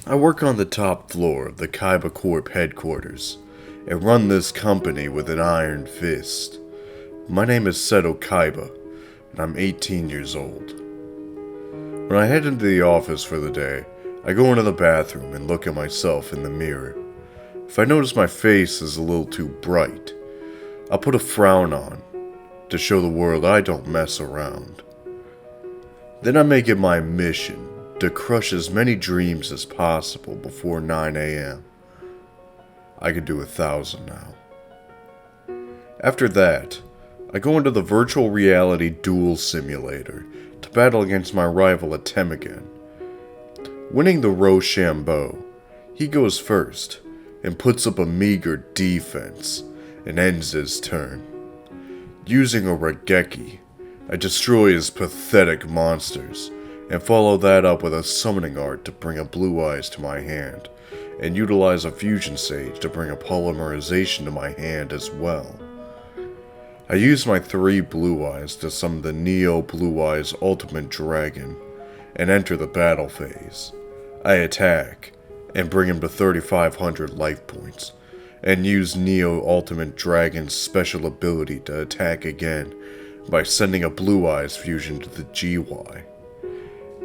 I work on the top floor of the Kaiba Corp headquarters and run this company with an iron fist. My name is Seto Kaiba, and I'm 18 years old. When I head into the office for the day, I go into the bathroom and look at myself in the mirror. If I notice my face is a little too bright, I'll put a frown on to show the world I don't mess around. Then I make it my mission to crush as many dreams as possible before 9 a.m. I could do 1,000 now. After that, I go into the virtual reality duel simulator to battle against my rival Atem again. Winning the Rochambeau, he goes first and puts up a meager defense and ends his turn. Using a Regeki, I destroy his pathetic monsters and follow that up with a summoning art to bring a blue eyes to my hand, and utilize a fusion sage to bring a polymerization to my hand as well. I use my 3 blue eyes to summon the Neo Blue Eyes Ultimate Dragon and enter the battle phase. I attack and bring him to 3,500 life points, and use Neo Ultimate Dragon's special ability to attack again by sending a Blue Eyes fusion to the GY,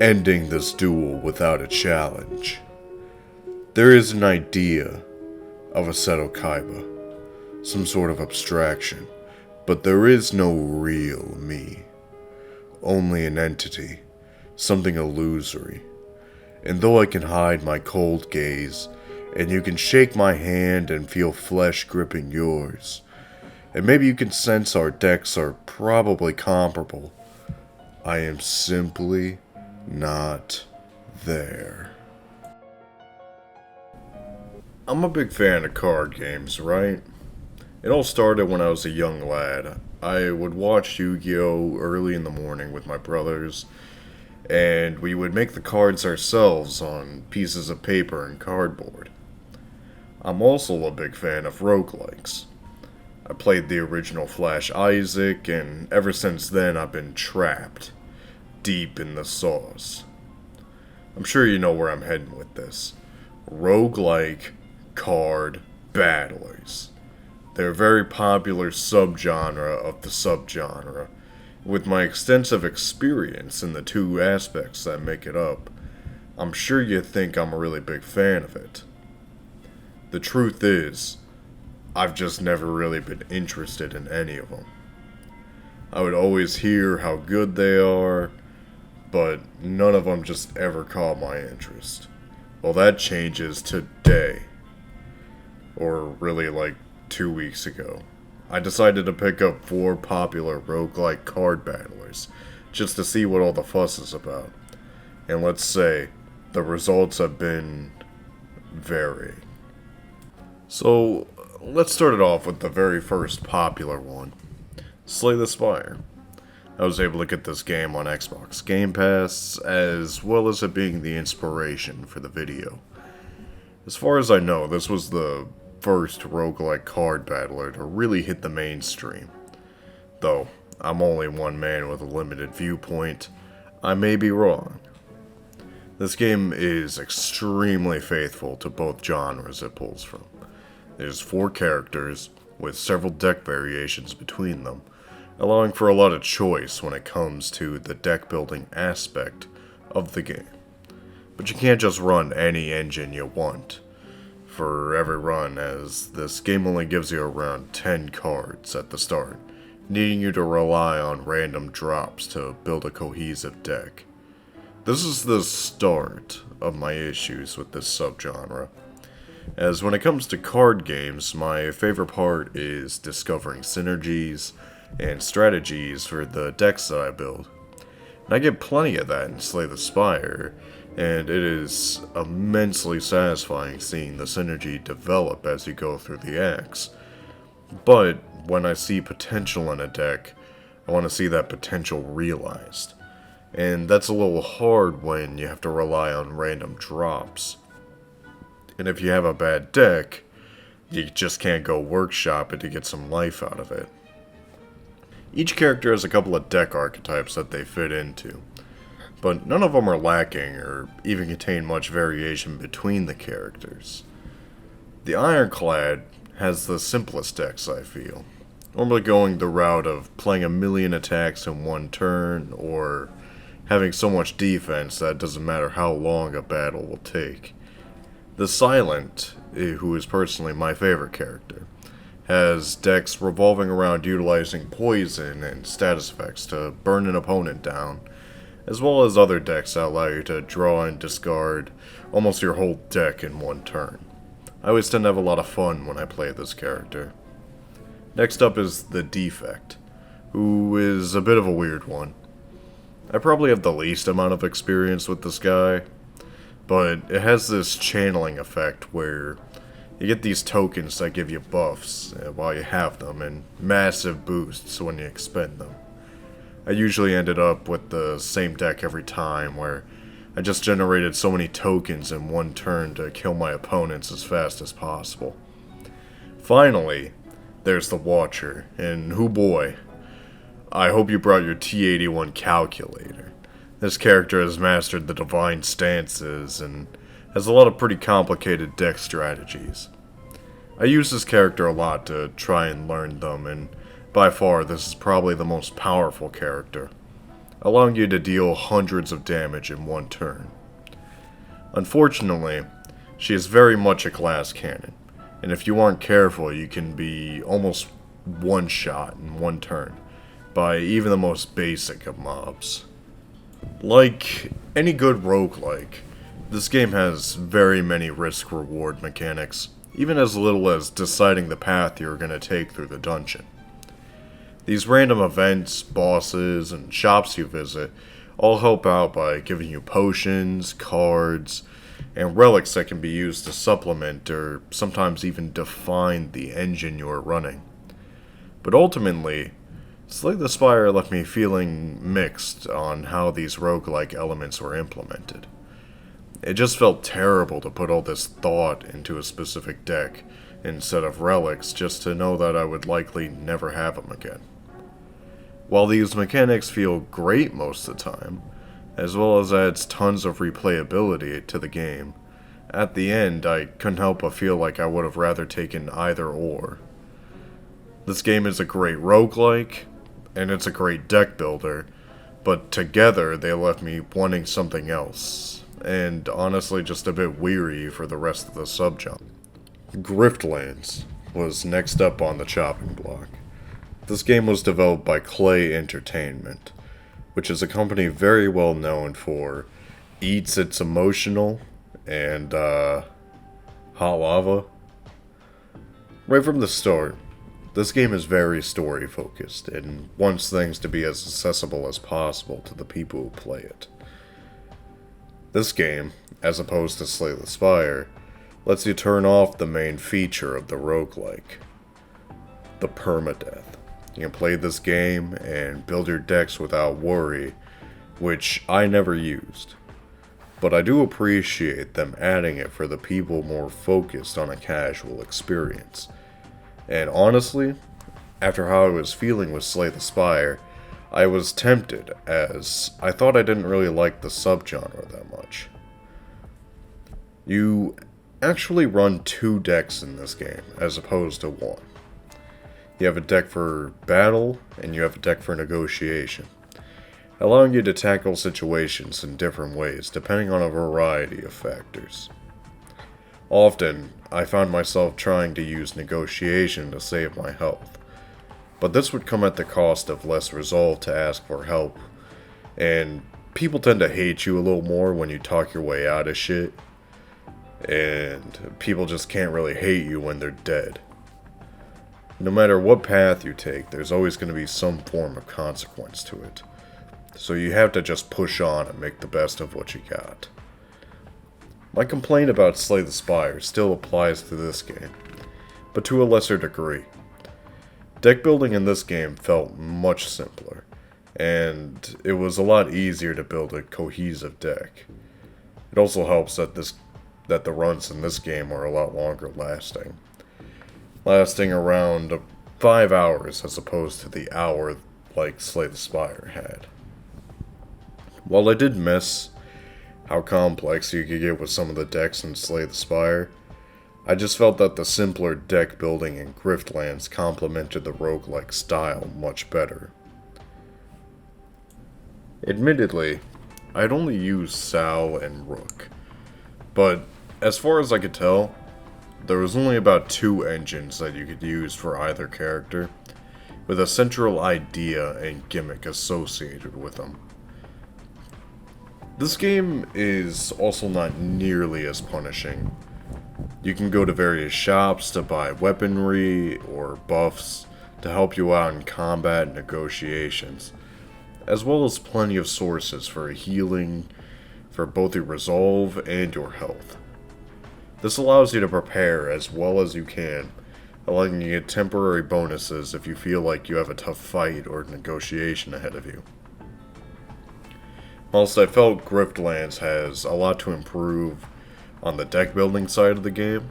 ending this duel without a challenge. There is an idea of a Seto Kaiba, some sort of abstraction, but there is no real me. Only an entity, something illusory. And though I can hide my cold gaze, and you can shake my hand and feel flesh gripping yours, and maybe you can sense our decks are probably comparable, I am simply not there. I'm a big fan of card games, right? It all started when I was a young lad. I would watch Yugioh early in the morning with my brothers, and we would make the cards ourselves on pieces of paper and cardboard. I'm also a big fan of roguelikes. I played the original Flash Isaac, and ever since then I've been trapped deep in the sauce. I'm sure you know where I'm heading with this. Roguelike card battlers. They're a very popular subgenre of the subgenre. With my extensive experience in the 2 aspects that make it up, I'm sure you think I'm a really big fan of it. The truth is, I've just never really been interested in any of them. I would always hear how good they are, but none of them just ever caught my interest. Well, that changes today. Or really like 2 weeks ago. I decided to pick up 4 popular roguelike card battlers, just to see what all the fuss is about. And let's say, the results have been varying. So, let's start it off with the very first popular one, Slay the Spire. I was able to get this game on Xbox Game Pass, as well as it being the inspiration for the video. As far as I know, this was the first roguelike card battler to really hit the mainstream. Though, I'm only one man with a limited viewpoint, I may be wrong. This game is extremely faithful to both genres it pulls from. There's 4 characters, with several deck variations between them, allowing for a lot of choice when it comes to the deck building aspect of the game. But you can't just run any engine you want for every run, as this game only gives you around 10 cards at the start, needing you to rely on random drops to build a cohesive deck. This is the start of my issues with this subgenre, as when it comes to card games, my favorite part is discovering synergies and strategies for the decks that I build. And I get plenty of that in Slay the Spire, and it is immensely satisfying seeing the synergy develop as you go through the acts. But when I see potential in a deck, I want to see that potential realized. And that's a little hard when you have to rely on random drops. And if you have a bad deck, you just can't go workshop it to get some life out of it. Each character has a couple of deck archetypes that they fit into. but none of them are lacking or even contain much variation between the characters. The Ironclad has the simplest decks, I feel, normally going the route of playing a million attacks in one turn, or having so much defense that it doesn't matter how long a battle will take. The Silent, who is personally my favorite character, has decks revolving around utilizing poison and status effects to burn an opponent down, as well as other decks that allow you to draw and discard almost your whole deck in one turn. I always tend to have a lot of fun when I play this character. Next up is the Defect, who is a bit of a weird one. I probably have the least amount of experience with this guy, but it has this channeling effect where you get these tokens that give you buffs while you have them, and massive boosts when you expend them. I usually ended up with the same deck every time, where I just generated so many tokens in one turn to kill my opponents as fast as possible. Finally, there's the Watcher, and hoo boy, I hope you brought your T81 calculator. This character has mastered the divine stances and has a lot of pretty complicated deck strategies. I use this character a lot to try and learn them, and by far this is probably the most powerful character, allowing you to deal hundreds of damage in one turn. Unfortunately, she is very much a glass cannon, and if you aren't careful you can be almost one-shot in one turn by even the most basic of mobs. Like any good roguelike, this game has very many risk-reward mechanics, even as little as deciding the path you're going to take through the dungeon. These random events, bosses, and shops you visit all help out by giving you potions, cards, and relics that can be used to supplement or sometimes even define the engine you are running. But ultimately, Slay the Spire left me feeling mixed on how these roguelike elements were implemented. It just felt terrible to put all this thought into a specific deck instead of relics just to know that I would likely never have them again. While these mechanics feel great most of the time, as well as adds tons of replayability to the game, at the end I couldn't help but feel like I would have rather taken either or. This game is a great roguelike, and it's a great deck builder, but together they left me wanting something else, and honestly just a bit weary for the rest of the subgenre. Griftlands was next up on the chopping block. This game was developed by Clay Entertainment, which is a company very well known for Eats It's Emotional and Hot Lava. Right from the start, this game is very story focused and wants things to be as accessible as possible to the people who play it. This game, as opposed to Slay the Spire, lets you turn off the main feature of the roguelike, the permadeath. You can play this game and build your decks without worry, which I never used. But I do appreciate them adding it for the people more focused on a casual experience. And honestly, after how I was feeling with Slay the Spire, I was tempted, as I thought I didn't really like the subgenre that much. You actually run 2 decks in this game, as opposed to 1. You have a deck for battle, and you have a deck for negotiation, allowing you to tackle situations in different ways depending on a variety of factors. Often, I found myself trying to use negotiation to save my health, but this would come at the cost of less resolve to ask for help, and people tend to hate you a little more when you talk your way out of shit, and people just can't really hate you when they're dead. No matter what path you take, there's always going to be some form of consequence to it. So you have to just push on and make the best of what you got. My complaint about Slay the Spire still applies to this game, but to a lesser degree. Deck building in this game felt much simpler, and it was a lot easier to build a cohesive deck. It also helps that the runs in this game are a lot longer lasting around 5 hours as opposed to the hour like Slay the Spire had. While I did miss how complex you could get with some of the decks in Slay the Spire, I just felt that the simpler deck building in Griftlands complemented the roguelike style much better. Admittedly, I'd only used Sal and Rook, but as far as I could tell, there was only about 2 engines that you could use for either character, with a central idea and gimmick associated with them. This game is also not nearly as punishing. You can go to various shops to buy weaponry or buffs to help you out in combat negotiations, as well as plenty of sources for healing for both your resolve and your health. This allows you to prepare as well as you can, allowing you to get temporary bonuses if you feel like you have a tough fight or negotiation ahead of you. Whilst I felt Griftlands has a lot to improve on the deck building side of the game,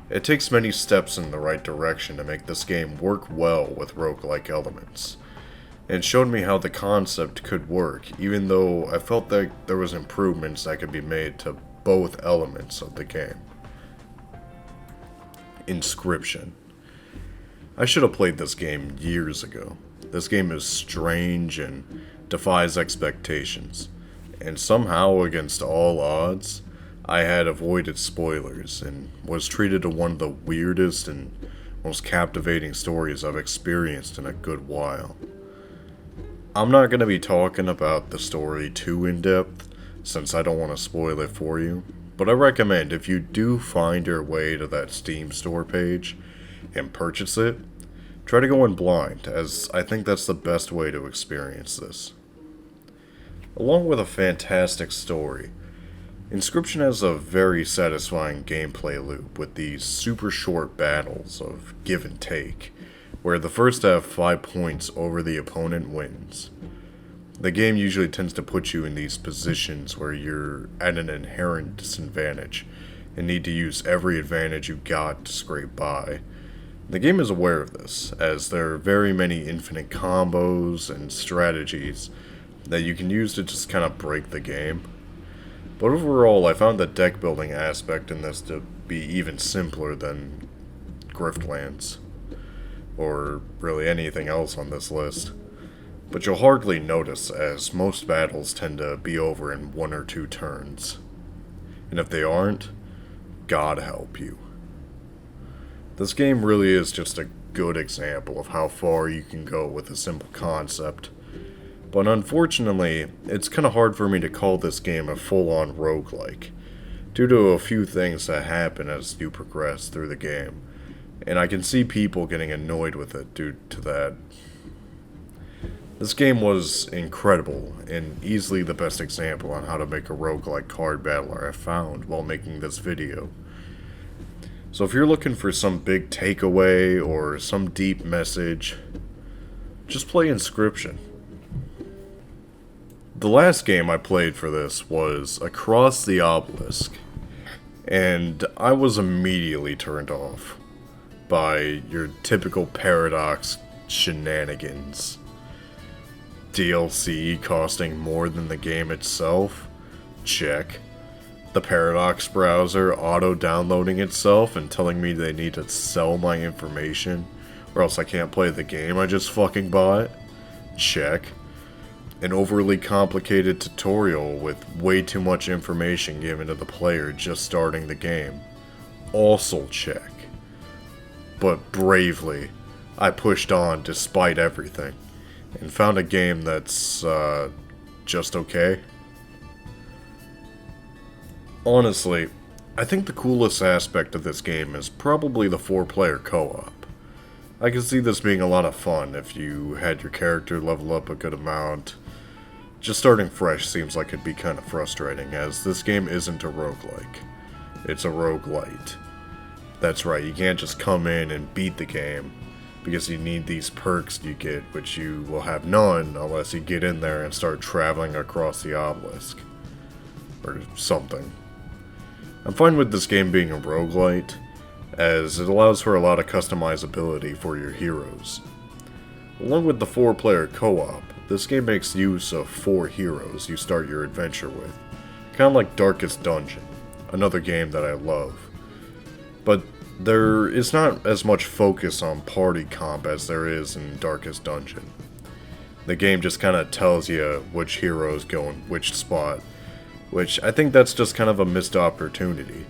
it takes many steps in the right direction to make this game work well with roguelike elements, and showed me how the concept could work, even though I felt that there was improvements that could be made to both elements of the game. Insryption. I should have played this game years ago. This game is strange and defies expectations, and somehow, against all odds, I had avoided spoilers and was treated to one of the weirdest and most captivating stories I've experienced in a good while. I'm not going to be talking about the story too in depth, since I don't want to spoil it for you, but I recommend if you do find your way to that Steam store page and purchase it, try to go in blind, as I think that's the best way to experience this. Along with a fantastic story, Insryption has a very satisfying gameplay loop with these super short battles of give and take, where the first to have 5 points over the opponent wins. The game usually tends to put you in these positions where you're at an inherent disadvantage and need to use every advantage you got to scrape by. The game is aware of this, as there are very many infinite combos and strategies that you can use to just kind of break the game. But overall, I found the deck building aspect in this to be even simpler than Griftlands, or really anything else on this list. But you'll hardly notice, as most battles tend to be over in 1 or 2 turns. And if they aren't, God help you. This game really is just a good example of how far you can go with a simple concept. But unfortunately, it's kind of hard for me to call this game a full-on roguelike, due to a few things that happen as you progress through the game, and I can see people getting annoyed with it due to that. This game was incredible, and easily the best example on how to make a roguelike card battler I found while making this video. So if you're looking for some big takeaway or some deep message, just play Insryption. The last game I played for this was Across the Obelisk, and I was immediately turned off by your typical Paradox shenanigans. DLC costing more than the game itself? Check. The Paradox browser auto-downloading itself and telling me they need to sell my information, or else I can't play the game I just fucking bought? Check. An overly complicated tutorial with way too much information given to the player just starting the game. Also check. But bravely, I pushed on despite everything, and found a game that's, just okay. Honestly, I think the coolest aspect of this game is probably the 4-player co-op. I can see this being a lot of fun if you had your character level up a good amount. Just starting fresh seems like it'd be kind of frustrating, as this game isn't a roguelike. It's a roguelite. That's right, you can't just come in and beat the game, because you need these perks you get, which you will have none unless you get in there and start traveling across the obelisk. Or something. I'm fine with this game being a roguelite, as it allows for a lot of customizability for your heroes. Along with the 4-player co-op, this game makes use of 4 heroes you start your adventure with. Kind of like Darkest Dungeon, another game that I love. But there is not as much focus on party comp as there is in Darkest Dungeon. The game just kind of tells you which heroes go in which spot, which I think that's just kind of a missed opportunity.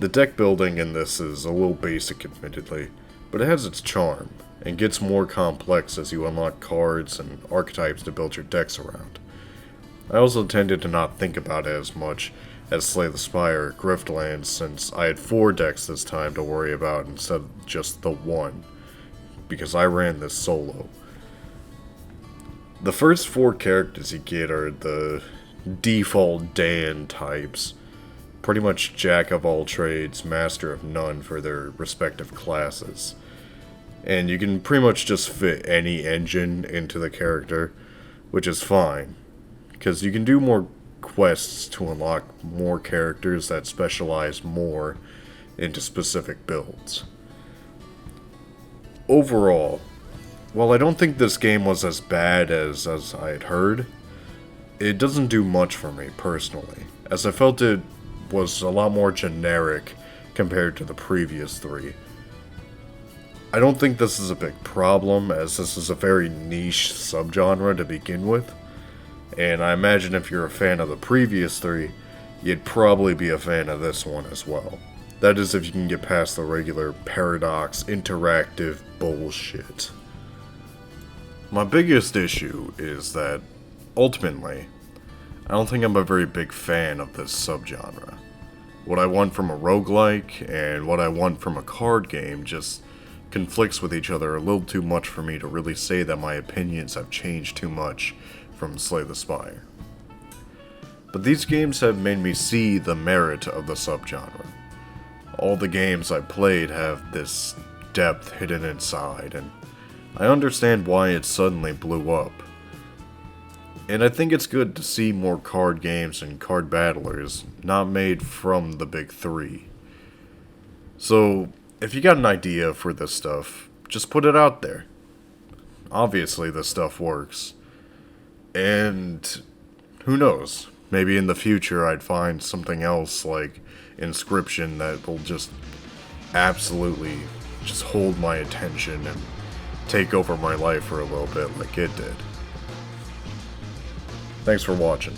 The deck building in this is a little basic, admittedly, but it has its charm, and gets more complex as you unlock cards and archetypes to build your decks around. I also tended to not think about it as much as Slay the Spire, Griftlands, since I had 4 decks this time to worry about instead of just the 1, because I ran this solo. The first 4 characters you get are the default Dan types, pretty much jack of all trades, master of none for their respective classes. And you can pretty much just fit any engine into the character, which is fine, because you can do more quests to unlock more characters that specialize more into specific builds. Overall, while I don't think this game was as bad as I had heard, it doesn't do much for me personally, as I felt it was a lot more generic compared to the previous 3. I don't think this is a big problem, as this is a very niche subgenre to begin with, and I imagine if you're a fan of the previous 3, you'd probably be a fan of this one as well. That is if you can get past the regular paradox interactive bullshit. My biggest issue is that, ultimately, I don't think I'm a very big fan of this subgenre. What I want from a roguelike and what I want from a card game just conflicts with each other a little too much for me to really say that my opinions have changed too much from Slay the Spire. But these games have made me see the merit of the subgenre. All the games I played have this depth hidden inside, and I understand why it suddenly blew up. And I think it's good to see more card games and card battlers not made from the big 3. So, if you got an idea for this stuff, just put it out there. Obviously this stuff works. And who knows, maybe in the future I'd find something else like Insryption that will just absolutely just hold my attention and take over my life for a little bit like it did. Thanks for watching.